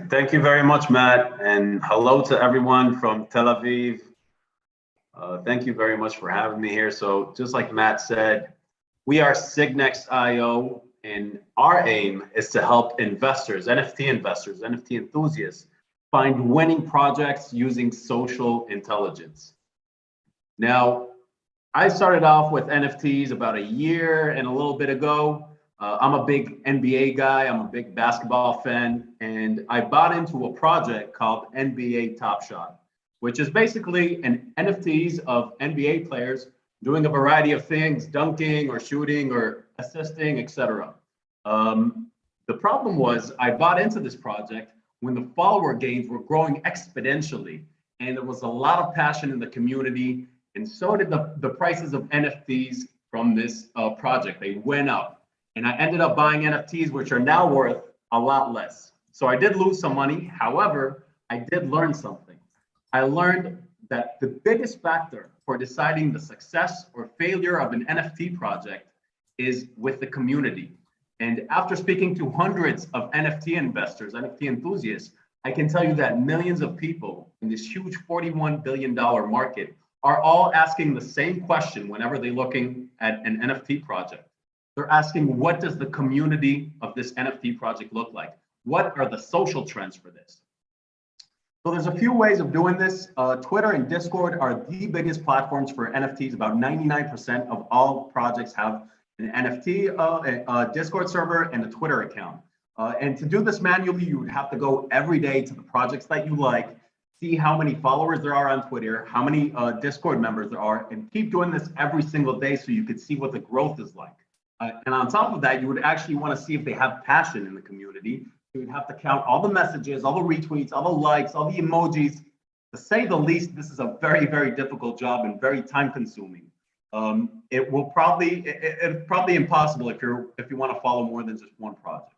Thank you very much, Matt, and hello to everyone from Tel Aviv. Thank you very much for having me here. So just like Matt said, we are Signex IO, and our aim is to help investors, NFT enthusiasts, find winning projects using social intelligence. Now, I started off with NFTs about a year and a little bit ago. I'm a big NBA guy, I'm a big basketball fan, and I bought into a project called NBA Top Shot, which is basically an NFTs of NBA players doing a variety of things, dunking or shooting or assisting, etc. The problem was I bought into this project when the follower gains were growing exponentially, and there was a lot of passion in the community, and so did the prices of NFTs from this project. They went up. And I ended up buying NFTs, which are now worth a lot less. So I did lose some money. However, I did learn something. I learned that the biggest factor for deciding the success or failure of an NFT project is with the community. And after speaking to hundreds of NFT investors, NFT enthusiasts, I can tell you that millions of people in this huge $41 billion market are all asking the same question whenever they're looking at an NFT project. They're asking, what does the community of this NFT project look like? What are the social trends for this? So there's a few ways of doing this. Twitter and Discord are the biggest platforms for NFTs. About 99% of all projects have an NFT, a Discord server, and a Twitter account. And to do this manually, you would have to go every day to the projects that you like, see how many followers there are on Twitter, how many Discord members there are, and keep doing this every single day so you could see what the growth is like. And on top of that, you would actually want to see if they have passion in the community. You would have to count all the messages, all the retweets, all the likes, all the emojis. To say the least, this is a very, very difficult job and very time consuming. It's probably impossible if you want to follow more than just one project.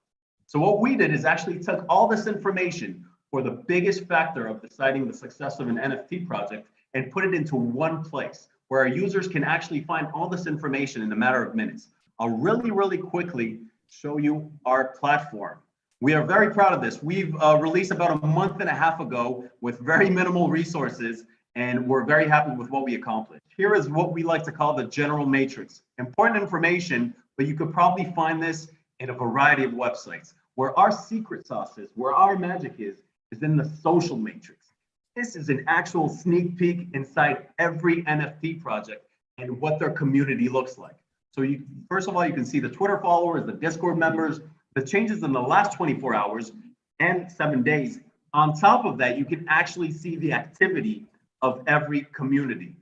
So what we did is actually took all this information for the biggest factor of deciding the success of an NFT project and put it into one place where our users can actually find all this information in a matter of minutes. I'll really quickly show you our platform. We are very proud of this. We've released about a month and a half ago with very minimal resources, and we're very happy with what we accomplished. Here is what we like to call the general matrix. Important information, but you could probably find this in a variety of websites. Where our secret sauce is, where our magic is in the social matrix. This is an actual sneak peek inside every NFT project and what their community looks like. So first of all, you can see the Twitter followers, the Discord members, the changes in the last 24 hours and 7 days. On top of that, you can actually see the activity of every community.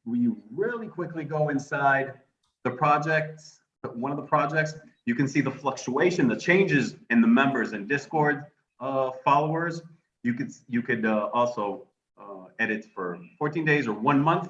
We really quickly go inside the projects, one of the projects, you can see the fluctuation, the changes in the members and Discord followers. You could also edit for 14 days or 1 month.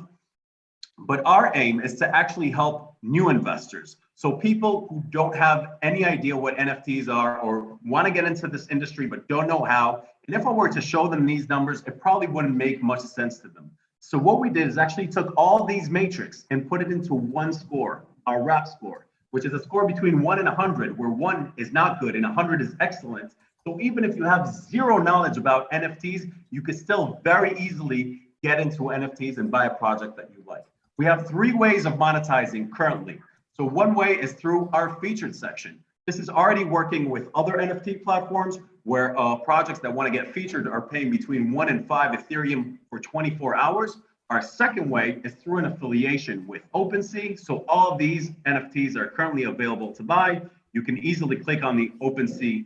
But our aim is to actually help new investors. So people who don't have any idea what NFTs are or want to get into this industry but don't know how. And if I were to show them these numbers, it probably wouldn't make much sense to them. So what we did is actually took all these matrix and put it into one score, our RAP score, which is a score between 1 and 100, where 1 is not good and 100 is excellent. So even if you have zero knowledge about NFTs, you could still very easily get into NFTs and buy a project that you like. We have 3 ways of monetizing currently. So one way is through our featured section. This is already working with other NFT platforms where projects that want to get featured are paying between 1 and 5 Ethereum for 24 hours. Our second way is through an affiliation with OpenSea. So all of these NFTs are currently available to buy. You can easily click on the OpenSea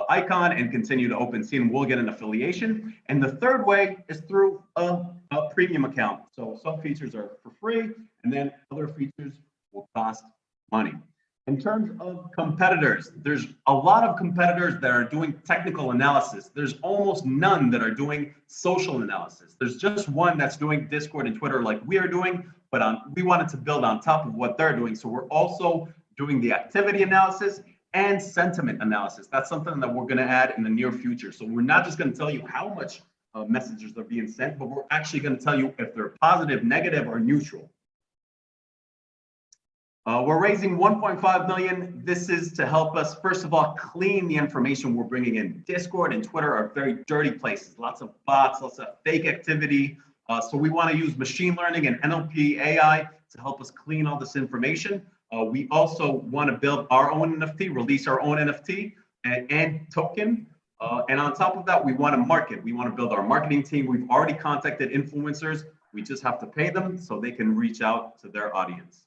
icon and continue to OpenSea, and we'll get an affiliation. And the third way is through a premium account. So some features are for free, and then other features will cost money. In terms of competitors, there's a lot of competitors that are doing technical analysis. There's almost none that are doing social analysis. There's just one that's doing Discord and Twitter like we are doing, but we wanted to build on top of what they're doing. So we're also doing the activity analysis and sentiment analysis. That's something that we're going to add in the near future. So we're not just going to tell you how much messages are being sent, but we're actually going to tell you if they're positive, negative, or neutral. We're raising 1.5 million. This is to help us, first of all, clean the information we're bringing in. Discord and Twitter are very dirty places. Lots of bots, lots of fake activity. So we want to use machine learning and NLP AI to help us clean all this information. We also want to build our own NFT, release our own NFT and token. And on top of that, we want to market. We want to build our marketing team. We've already contacted influencers. We just have to pay them so they can reach out to their audience.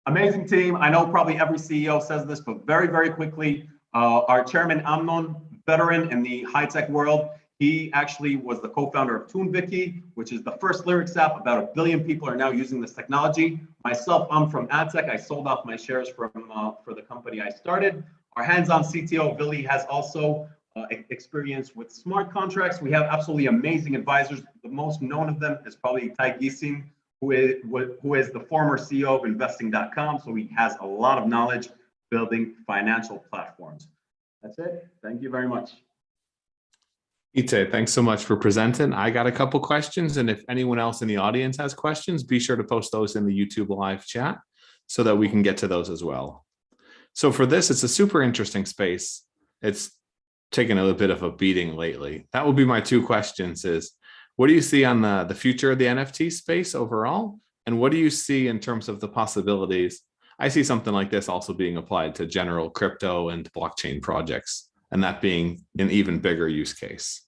Amazing team. I know probably every CEO says this, but very, very quickly, our chairman, Amnon, veteran in the high-tech world, he actually was the co-founder of TuneViki, which is the first lyrics app. About 1 billion people are now using this technology. Myself, I'm from AdTech. I sold off my shares for the company I started. Our hands-on CTO, Billy, has also experience with smart contracts. We have absolutely amazing advisors. The most known of them is probably Tai Gisin, who is the former CEO of investing.com. So he has a lot of knowledge building financial platforms. That's it. Thank you very much. Ite, thanks so much for presenting. I got a couple questions, and if anyone else in the audience has questions, be sure to post those in the YouTube live chat so that we can get to those as well. So for this, it's a super interesting space. It's taken a little bit of a beating lately. That will be my two questions is, what do you see on the future of the NFT space overall? And what do you see in terms of the possibilities? I see something like this also being applied to general crypto and blockchain projects, and that being an even bigger use case.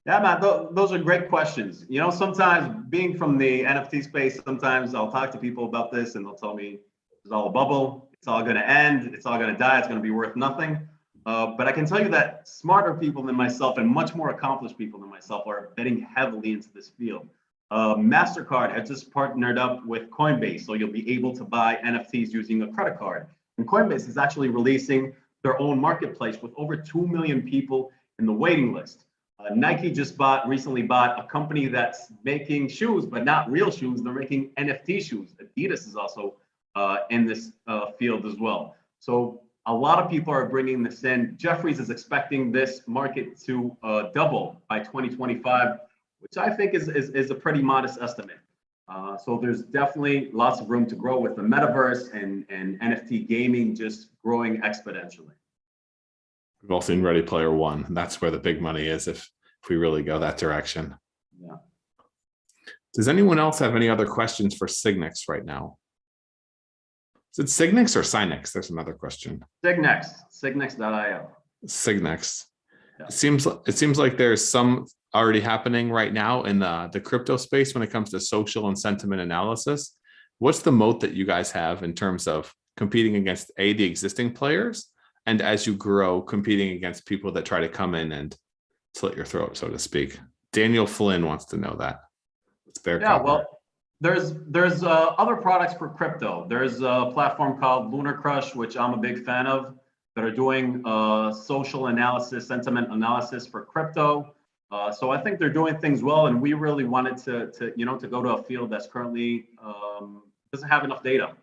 Yeah, Matt, those are great questions. You know, sometimes being from the NFT space, sometimes I'll talk to people about this and they'll tell me it's all a bubble, it's all going to end, it's all going to die, it's going to be worth nothing. But I can tell you that smarter people than myself and much more accomplished people than myself are betting heavily into this field. MasterCard has just partnered up with Coinbase, so you'll be able to buy NFTs using a credit card. And Coinbase is actually releasing their own marketplace with over 2 million people in the waiting list. Nike just recently bought a company that's making shoes, but not real shoes. They're making NFT shoes. Adidas is also in this field as well. So a lot of people are bringing this in. Jefferies is expecting this market to double by 2025, which I think is a pretty modest estimate. So there's definitely lots of room to grow with the metaverse and NFT gaming just growing exponentially. We've all seen Ready Player One. That's where the big money is if we really go that direction. Yeah. Does anyone else have any other questions for Signex right now? Is it Signex or Signex? There's another question. Signex, Signex.io. Signex. Yeah. It seems like there's some already happening right now in the crypto space when it comes to social and sentiment analysis. What's the moat that you guys have in terms of competing against the existing players, and as you grow, competing against people that try to come in and slit your throat, so to speak? Daniel Flynn wants to know that. It's their yeah, well, there's other products for crypto. There's a platform called Lunar Crush, which I'm a big fan of, that are doing social analysis, sentiment analysis for crypto. So I think they're doing things well, and we really wanted to go to a field that's currently doesn't have enough data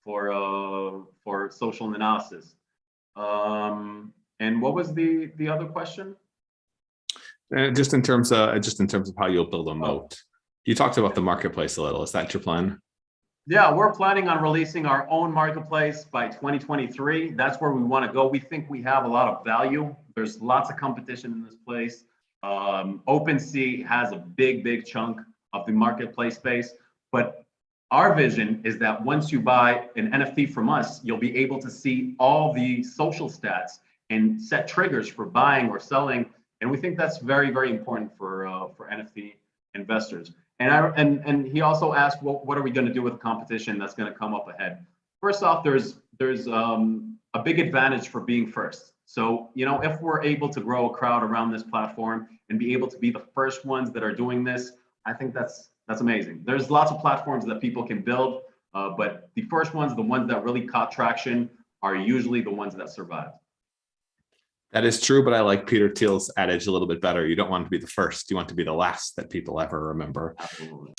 for social analysis. And what was the other question? Just in terms of how you'll build a moat. You talked about the marketplace a little. Is that your plan? Yeah, we're planning on releasing our own marketplace by 2023. That's where we want to go. We think we have a lot of value. There's lots of competition in this place. OpenSea has a big chunk of the marketplace space, but our vision is that once you buy an NFT from us, you'll be able to see all the social stats and set triggers for buying or selling. And we think that's very important for NFT investors. And he also asked, well, what are we going to do with the competition that's going to come up ahead? First off, there's a big advantage for being first. So, you know, if we're able to grow a crowd around this platform and be able to be the first ones that are doing this, I think that's amazing. There's lots of platforms that people can build, but the first ones, the ones that really caught traction, are usually the ones that survive. That is true, but I like Peter Thiel's adage a little bit better. You don't want to be the first. You want to be the last that people ever remember. Absolutely.